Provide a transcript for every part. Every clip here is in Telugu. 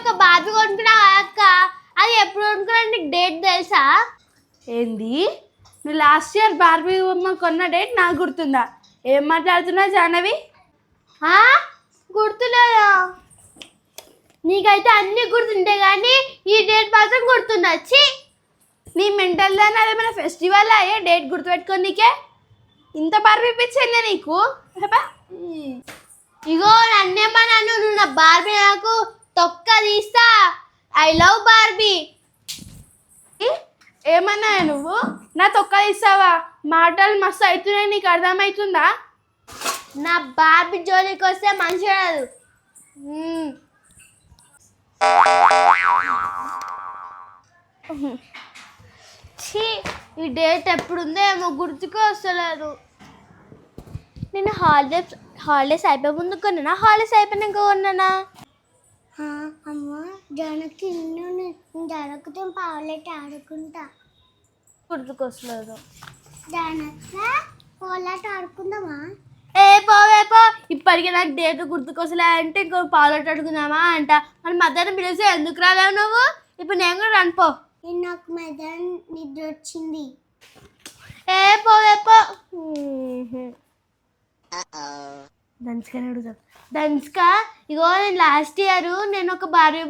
ఒక బార్బీ కొనుక్కున్నా అక్క, అది ఎప్పుడు కొనుక్కున్నా నీకు డేట్ తెలుసా? ఏంది? నువ్వు లాస్ట్ ఇయర్ బార్బీ బొమ్మ కొన్న డేట్ నాకు గుర్తుందా? ఏం మాట్లాడుతున్నా జాహ్నవి? గుర్తులేదా? నీకైతే అన్నీ గుర్తుంటాయి కానీ ఈ డేట్ మాత్రం గుర్తుండొచ్చి. నీ మెంటల్ దాన్ని అదేమైనా ఫెస్టివల్ అయ్యే డేట్ గుర్తుపెట్టుకోనికే? ఇంత బార్బీ పిచ్చిందా నీకు? ఇగో నన్నేమన్నా నువ్వు నా బార్బీ నాకు తొక్క తీస్తా. I love Barbie. ఏమన్నా నువ్వు నా తొక్క తీస్తావా? మాటలు మస్తు అవుతున్నాయి, నీకు అర్థమవుతుందా? నా బార్బీ జోలికి వస్తే మంచి కాదు. ఈ డేట్ ఎప్పుడుందో ఏమో గుర్తుకు వస్తలేదు. నేను హాలిడేస్ అయిపోయే ముందు కొన్నానా, హాలిడేస్ అయిపోయినాక కొన్నానా? అమ్మ జనకి జనకుతో పావులెట్ ఆడుకుంటా. గుర్తుకు వస్తలేదు. జనక పావులెట్ ఆడుకుందామా? పోవే పో, ఇప్పటికే నాకు డేట్ గుర్తుకొస్తలే అంటే ఇంకో పావులెట్ అడుగుదామా అంట. మరి మధ్యాహ్నం పిలిస్తే ఎందుకు రాలేవు నువ్వు? ఇప్పుడు నేను కూడా రన్పో. నాకు మధ్యాహ్నం నిద్ర వచ్చింది. పోవే పో. దంచుకని అడుగుతాం. దంచుక ఇగో నేను లాస్ట్ ఇయర్ నేను ఒక బార్బీ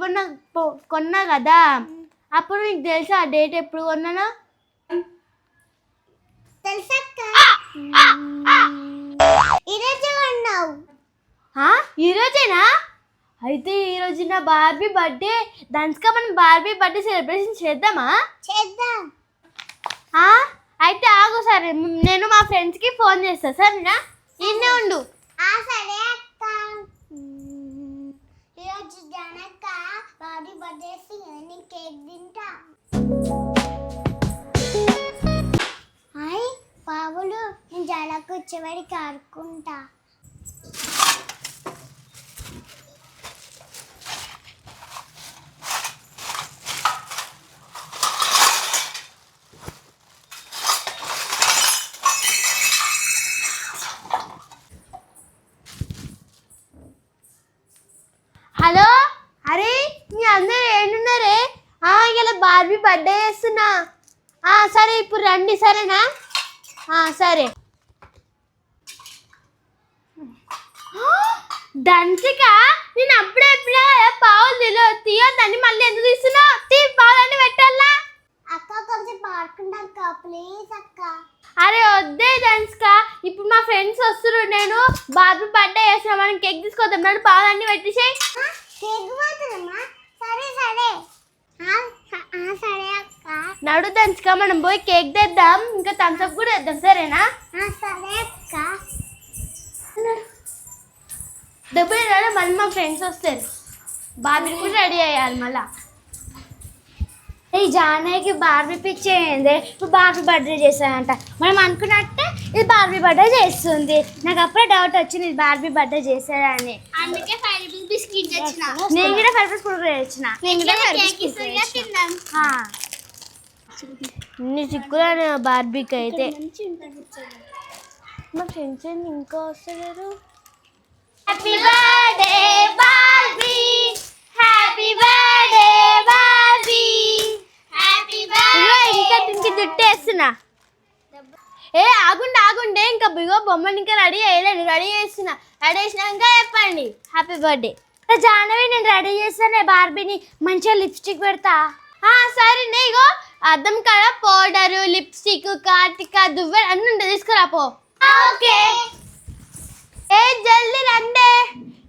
కొన్నా కదా, అప్పుడు నీకు తెలుసా ఆ డేట్ ఎప్పుడు కొన్నానో? తెలుసక్క, ఈరోజు కొన్నావు. ఈరోజేనా? అయితే ఈరోజు నా బార్బీ బర్త్డే. దంచుక మనం బార్బీ బర్త్డే సెలబ్రేషన్ చేద్దామా? చేద్దాం. అయితే ఆగు, సరే నేను మా ఫ్రెండ్స్కి ఫోన్ చేస్తా. సరేనా? ఇన్నే ఉండు. సరే అక్క. ఈరోజు జనక బాడీ బర్త్డే నేను కేక్ తింటా. పావులు నేను జడకు వచ్చేవాడికి ఆడుకుంటా. హలో, అరే మీ అందరు ఏంటున్నారే? ఇలా బార్బీ బర్త్డే చేస్తున్నా. సరే ఇప్పుడు రండి, సరేనా? సరే. దంచిక నేను అప్పుడే పావులు తీయొద్దని మళ్ళీ ఎందుకు తీస్తున్నావు? పావులన్నీ పెట్టాలా? అక్క కొంచెం పాడుకుంటా ప్లీజ్ అక్క. అరే వద్దే దంచిక, ఇప్పుడు మా ఫ్రెండ్స్ వస్తున్నారు, నేను బార్బీ బర్త్డే చేస్తున్నా, మనం కేక్ తీసుకొద్దాం. నన్ను పావులన్నీ పెట్టేసాయి. కేక్ పోతుందమ్మా? సరే సరే సరే అక్క. నడు దంచిక, మనం పోయి కేక్ తెద్దాం, ఇంకా థమ్స్అప్ కూడా తెద్దాం. సరేనా? సరే అక్క. డబ్బులు మళ్ళీ మా ఫ్రెండ్స్ వస్తారు, బార్బీ కూడా రెడీ అయ్యాలి మళ్ళా. ఈ జానకి బార్బీ పిచ్చేయండి, ఇప్పుడు బార్బీ బర్త్డే చేశానంట. మనం అనుకున్నట్టే ఇది బార్బీ బర్త్డే చేస్తుంది. నాకు అప్పుడే డౌట్ వచ్చింది ఇది బార్బీ బర్త్డే చేశారని. అందుకే 5 రూపీస్ బిస్కెట్ తెచ్చిన. నేను కూడా 5 రూపీస్ కుర్కురే తెచ్చిన. నీ చిక్కులు బార్బీకి అయితే. మా ఫ్రెండ్స్ ఇంకా వస్తలేరు. Happy birthday Barbie, happy birthday Barbie, happy birthday. ఇంకా దీనికి జుట్టు వేస్తున్నా. ఆగుండే ఇంకా బిగో బొమ్మని ఇంకా రెడీ అయ్యలేను. రెడీ చేస్తున్నా. రెడీ చేసినాక చెప్పండి హ్యాపీ బర్త్డే. జాహ్నవి నేను రెడీ చేస్తానే బార్బీని, మంచిగా లిప్స్టిక్ పెడతా. సరే ఇగో అద్దం కాడ పౌడరు, లిప్స్టిక్, కాటిక, దువ్వెన అన్నీ ఉంటాయి, తీసుకురా పో. ఓకే. జల్దీ రండే.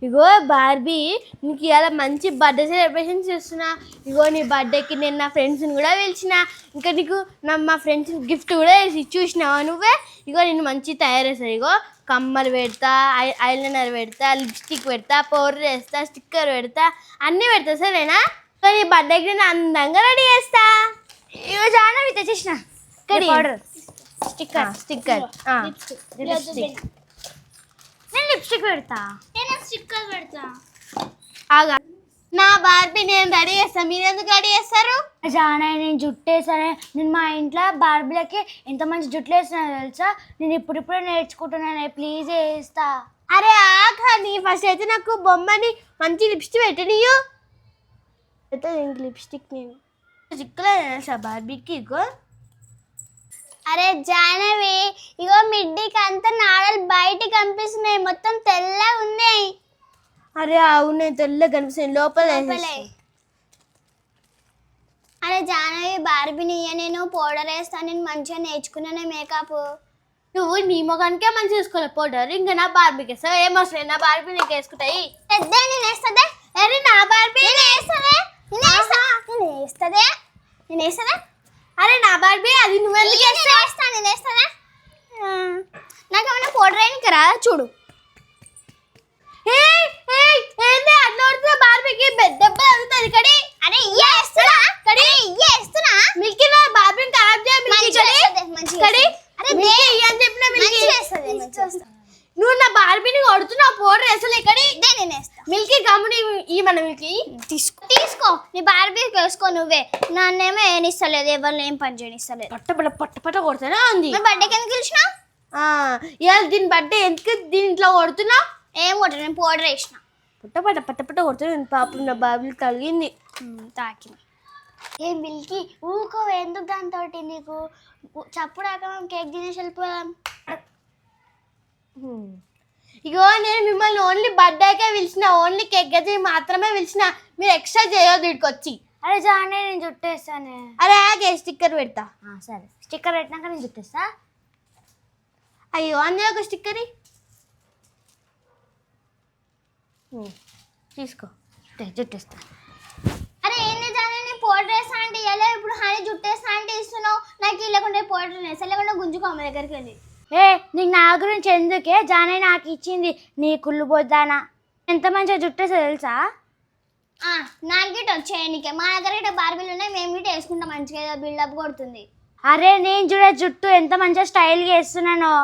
ఇగో బార్బీ, నీకు ఇవాళ మంచి బర్త్డే సెలబ్రేషన్ చేస్తున్నా. ఇగో నీ బర్త్డేకి నేను నా ఫ్రెండ్స్ని కూడా పిలిచిన. ఇంకా నీకు మా ఫ్రెండ్స్ గిఫ్ట్ కూడా చూసినావా నువ్వే? ఇగో నేను మంచి తయారు చేస్తాను. ఇగో కమ్మలు పెడతా, ఐలైనర్ పెడతా, లిప్స్టిక్ పెడతా, పౌడర్ వేస్తా, స్టిక్కర్ పెడతా, అన్నీ పెడతా. సరేనా? నీ బర్త్డేకి నేను అందంగా రెడీ చేస్తా. ఇగో జాహ్నవి తెచ్చేసిన పౌడర్, స్టిక్కర్ లిప్స్టిక్. నేను లిప్స్టిక్ పెడతా. నేను స్టిక్కర్ పెడతా. ఆగా, నా బార్బీ నేను రెడీ చేస్తాను, మీరు ఎందుకు రెడీ చేస్తారు? జాహ్నవి నేను జుట్టు వేసానే. నేను మా ఇంట్లో బార్బీలకి ఎంత మంచి జుట్లు వేస్తున్నా తెలుసా? నేను ఇప్పుడిప్పుడే నేర్చుకుంటున్నాను, ప్లీజ్ వేస్తా. అరే ఆగా, నీ ఫస్ట్ అయితే నాకు బొమ్మని మంచి లిప్స్టిక్ పెట్టనియు. అయితే ఇంక లిప్స్టిక్ నేను చిక్కులో తెలుసా బార్బీకి ఇగో. అరే జానవి, ఇగో మిడ్డీకి అంతా నాడలు బయటికి కనిపిస్తున్నాయి, మొత్తం తెల్లగా ఉన్నాయి. అరే అవునే తెల్ల కనిపిస్తుంది లోపల అరే జానవి, బార్బీని నేను పౌడర్ వేస్తాను, నేను మంచిగా నేర్చుకున్నానే మేకప్. నువ్వు నీ మొగానికే మంచి చూసుకోలే పౌడర్, ఇంకా నా బార్బీకి వేస్తావు. ఏం వస్తుంది నా బార్బీ నీకు వేసుకుంటాయి. పెద్ద నేను వేస్తుందే, అరే నా బార్బీ నేను వేస్తుందే, నేను వేస్తుందే. అరే నా బార్బీ అది నువ్వు ఎందుకు నేను వేస్తానే. నాకు ఏమైనా పౌడర్ వేయడానికి రా, చూడు. ఏంది అట్లా పడుతుందా బార్బీకి దెబ్బ తగ్గుతుంది కడి. అరే ఇస్తున్నా మిల్కీ నా బార్బీని ఖరాబ్ చేయ మిల్కీ కడి. అరే అని చెప్పిన మిల్కీ నువ్వు నా బార్బీని కొడుతున్నావు పౌడర్ వేసలే కడి. మిల్కీ గమ్ముని ఈ మన మిల్కీ తీసుకో నీ బార్బీ వేసుకో నువ్వే. నన్నేమో ఏనిస్తలేదు, ఎవరిని ఏం పని చేయనిస్తలేదు. పట్ట కొడుతూనే ఉంది. బర్త్డేకి ఎందుకు పిలిచినా? ఇవాళ దీని బర్త్డే ఎందుకు దీంట్లో కొడుతున్నావు? ఏం కొట్ట, నేను పౌడర్ వేసిన. పట్ట కొడుతున్నా. పాపం నా బార్బీకి తగిలింది తాకింది. ఏ మిల్కీ ఊకో, ఎందుకు దాంతో నీకు చప్పుడాక మనం కేక్ తినేసి వెళ్ళిపోదాం. ఇగో నేను మిమ్మల్ని ఓన్లీ బర్త్డేకే పిలిచిన, ఓన్లీ కేక్ అయితే మాత్రమే పిలిచిన. మీరు ఎక్స్ట్రా చేయొద్దు వీడికి వచ్చి. అరే జానే, నేను జుట్టేస్తానే. అరే ఆగే స్టిక్కర్ పెడతా. సరే, స్టిక్కర్ పెట్టినాక నేను జుట్టేస్తా. అయ్యో అందులో ఒక స్టిక్కర్ తీసుకో, జుట్టేస్తా. అరే ఏంది జానే, నేను పౌడర్ వేస్తా అంటే ఇలా, ఇప్పుడు హాని జుట్టేస్తా అంటే ఇస్తున్నావు. నాకు ఇవ్వకుండా పౌడర్ వేస్తా, లేకుండా గుంజుకో అమ్మ దగ్గరికి వెళ్ళి. నీకు నా గురించి ఎందుకే, జానే నాకు ఇచ్చింది. నీ కుళ్ళు పోద్దానా, ఎంత మంచిగా జుట్టేస్తా తెలుసా. నాకు గిట్ వచ్చేయనికే, మా దగ్గర గిట్ట బార్బీలు ఉన్నాయి, మేము గిట్ట వేసుకుంటాం, మంచిగా బిల్డప్ కొడుతుంది. అరే నేను చూడ జుట్టు ఎంత మంచిగా స్టైల్గా వేస్తున్నానో,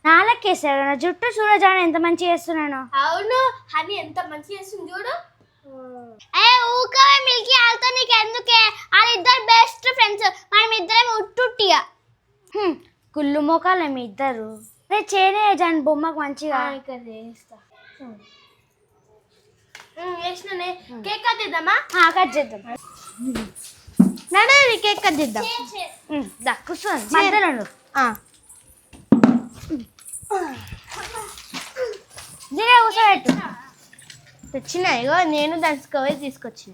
నాలకి వేసాడు జుట్టు చూడ జానే ఎంత మంచిగా వేస్తున్నాను. అవును హనీ ఎంత మంచిగా చేస్తుంది చూడు. ఊకవే మిల్కీ, వాళ్ళతో నీకు ఎందుకే, వాళ్ళిద్దరు బెస్ట్ ఫ్రెండ్స్, మనం ఇద్దరం ఉట్టుట్టిగా. కుళ్ళు మోకాలే మీ ఇద్దరు. రే చేనే జాన్ బొమ్మకు మంచిగా ఇక్కడ వేస్తా. వేసినానే కేక్ కట్ చేద్దామా? కట్ చేద్దాం. నడే కేక్ కట్ చేద్దాం. కూర్చోండి మధ్యలో. దీనే కూర్చోబెట్టు. తెచ్చిన ఇగో నేను దంచుకోవే తీసుకొచ్చిన.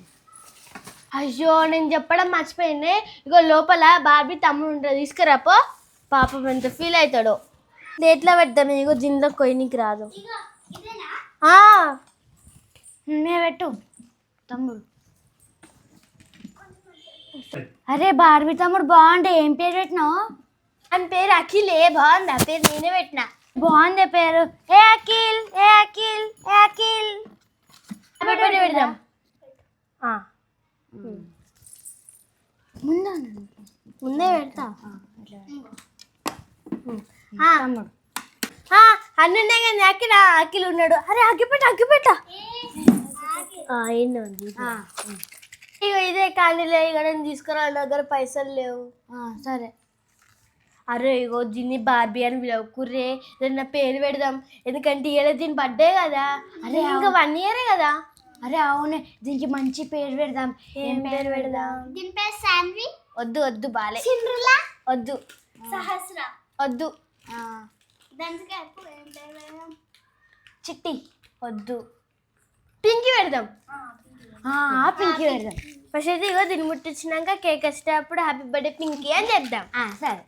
అయ్యో నేను చెప్పడం మర్చిపోయింది. ఇగో లోపల బార్బీ తమ్ముడు ఉంటుంది, తీసుకురాపో. పాపం ఎంత ఫీల్ అవుతాడో. ఎట్లా పెడతాను ఇగో దీనిలో కొయ్యనికి రాదు. పెట్టు తమ్ముడు. అరే బార్బీ తమ్ముడు బాగుండే, ఏం పేరు పెట్టినావు? అని పేరు అఖిలే. బాగుంది ఆ పేరు, నేనే పెట్టినా. బాగుంది పేరు. ఏ అఖిల్, ఏ అఖిల్, ఏ అఖిల్ పెడదాం. ముందే పెడతా. తమ్ముడు అన్నుండే కానీ అఖిల్ అఖిల్ ఉన్నాడు. అరే అగ్గిపెట్ట ఏంటి ఇక ఇదే ఖాళీలే, ఇక నేను తీసుకురా, దగ్గర పైసలు లేవు. సరే. అరే ఇగో దీన్ని బార్బీ అని పిలవకుర్రే, ఏదన్నా పేరు పెడదాం. ఎందుకంటే ఇవాళ దీని బర్త్డే కదా. అరే ఇంకా 1 year కదా. అరే అవునే, దీనికి మంచి పేరు పెడదాం. ఏం పేరు పెడదాం? దీని పేరు శాన్వి. వద్దు బాలే. సిండ్రులా వద్దు. సహస్ర వద్దు. చిట్టి వద్దు. పింకీ పెడదాం. పింకీ పెడదాం. ఫస్ట్ అయితే ఇగో దీన్ని ముట్టించినాక కేక్ వచ్చేటప్పుడు హ్యాపీ బర్త్డే పింకీ అని చెప్దాం. సరే.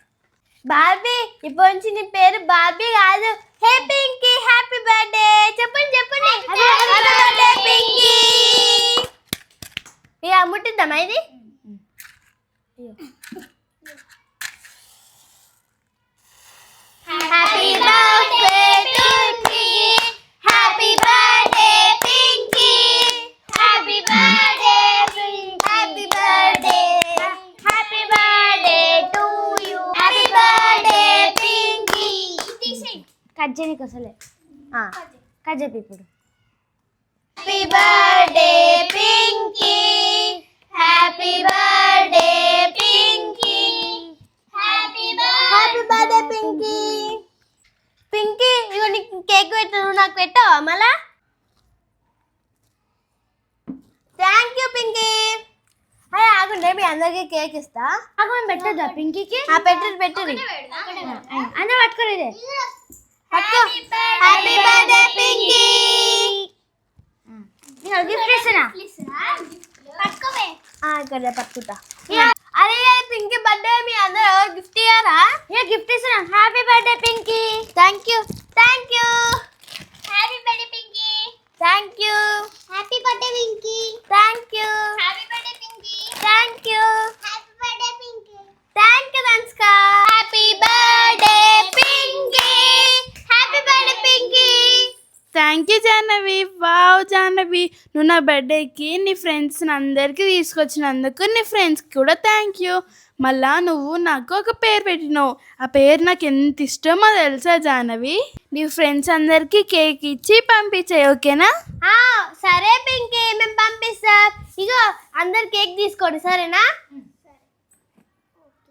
బార్బీ, ఇప్పుడు నుంచి నీ పేరు బార్బీ కాదు, హే పింకీ హ్యాపీ బర్త్డే చెప్పండి. Happy birthday Pinky. ఇక ముట్టిద్దామా ఇది? Happy birthday Pinky, happy birthday Pinky, happy birthday Pinky, happy birthday, happy birthday to you, happy birthday Pinky. Cut చేయనికి అసలే కట్ చెప్పి ఇప్పుడు. Happy birthday Pinky, happy birthday Pinky, happy birthday Pinky. Pinky ఇగో నీకు కేక్ పెట్టు, నాకు పెట్టావా మళ్ళా? Thank you Pinky. లేకుంటే మీ అందరికి కేక్ ఇస్తా. అక్కడ మనం పెట్టద్దా పింకీకి? పెట్టరు అందరూ పట్టుకోరు ఇదే. Happy birthday Pinky. గిఫ్ట్ ఇస్తున్నా. ఇక్కడ పట్టుకుంటా. అరే పింకీ బర్త్డే మీ అందరూ గిఫ్ట్ ఇయ్యారా? గిఫ్ట్ ఇస్తున్నా. Happy birthday Pinky. Thank you. Happy birthday Pinky. Thank you. Happy birthday Pinky. Thank you. Happy birthday Pinky. Thank you. Happy birthday Pinky. Thank you ధన్స్కా. Happy birthday Pinky. Happy birthday Pinky. Thank you Jahnavi. Wow Jahnavi, నువ్వు నా బర్త్డేకి నీ ఫ్రెండ్స్ని అందరికీ తీసుకొచ్చినందుకు నీ ఫ్రెండ్స్కి కూడా థ్యాంక్ యూ. మళ్ళా నువ్వు నాకు ఒక పేరు పెట్టినావు. ఆ పేరు నాకు ఎంత ఇష్టమో తెలుసా జాహ్నవి? నీ ఫ్రెండ్స్ అందరికీ కేక్ ఇచ్చి పంపించాయి, ఓకేనా? సరే పింకీ, మేము పంపిస్తాం. ఇగో అందరు కేక్ తీసుకోండి, సరేనా?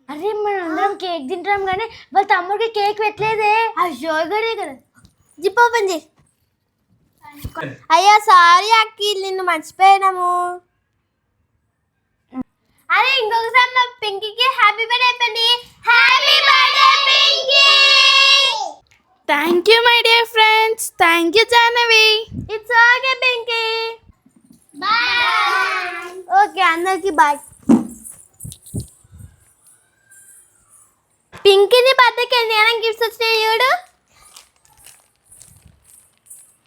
అరే మనం అందరం కేక్ తింటాం కానీ వాళ్ళ తమ్ముడికి కేక్ పెట్టలేదే. అయ్యో గడే కదా. జిప్ ఓపెన్ చేయి. అయ్యా సారీ అక్కి, నిన్ను మర్చిపోయినాము. అరే ఇంకొకసారి మా పింకీకి హ్యాపీ బర్త్డే చెప్పండి. Happy birthday Pinky. Thank you my dear friends. Thank you Jahnavi. It's okay Pinky. Bye. Okay అందరికి బాయ్. పింకీని బర్త్డేకి ఎన్ని గిఫ్ట్స్ వచ్చినాయి చూడు.